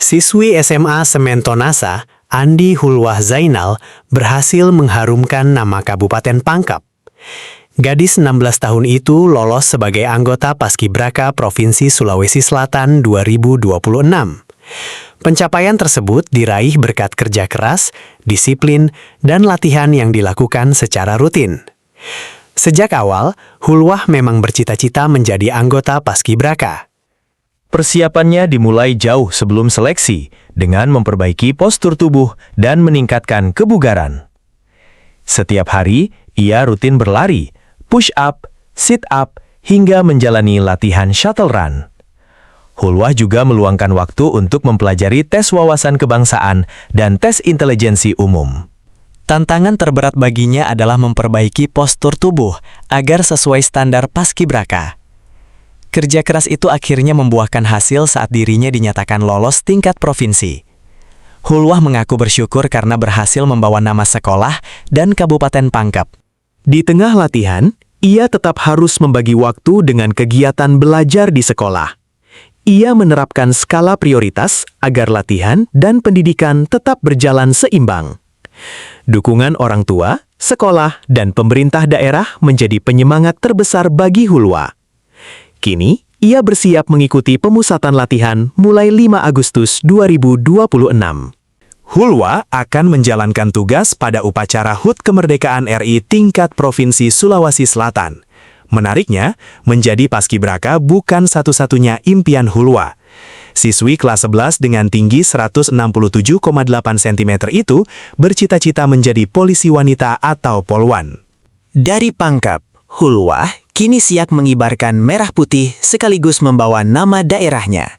Siswi SMA Sementonasa, Andi Hulwah Zainal, berhasil mengharumkan nama Kabupaten Pangkep. Gadis 16 tahun itu lolos sebagai anggota Paskibraka Provinsi Sulawesi Selatan 2026. Pencapaian tersebut diraih berkat kerja keras, disiplin, dan latihan yang dilakukan secara rutin. Sejak awal, Hulwah memang bercita-cita menjadi anggota Paskibraka. Persiapannya dimulai jauh sebelum seleksi dengan memperbaiki postur tubuh dan meningkatkan kebugaran. Setiap hari, ia rutin berlari, push up, sit up, hingga menjalani latihan shuttle run. Hulwah juga meluangkan waktu untuk mempelajari tes wawasan kebangsaan dan tes intelijensi umum. Tantangan terberat baginya adalah memperbaiki postur tubuh agar sesuai standar Paskibraka. Kerja keras itu akhirnya membuahkan hasil saat dirinya dinyatakan lolos tingkat provinsi. Hulwah mengaku bersyukur karena berhasil membawa nama sekolah dan Kabupaten Pangkep. Di tengah latihan, ia tetap harus membagi waktu dengan kegiatan belajar di sekolah. Ia menerapkan skala prioritas agar latihan dan pendidikan tetap berjalan seimbang. Dukungan orang tua, sekolah, dan pemerintah daerah menjadi penyemangat terbesar bagi Hulwah. Kini, ia bersiap mengikuti pemusatan latihan mulai 5 Agustus 2026. Hulwah akan menjalankan tugas pada upacara HUT Kemerdekaan RI tingkat Provinsi Sulawesi Selatan. Menariknya, menjadi Paskibraka bukan satu-satunya impian Hulwah. Siswi kelas 11 dengan tinggi 167,8 cm itu bercita-cita menjadi polisi wanita atau polwan. Dari Pangkep, Hulwah kini siap mengibarkan merah putih sekaligus membawa nama daerahnya.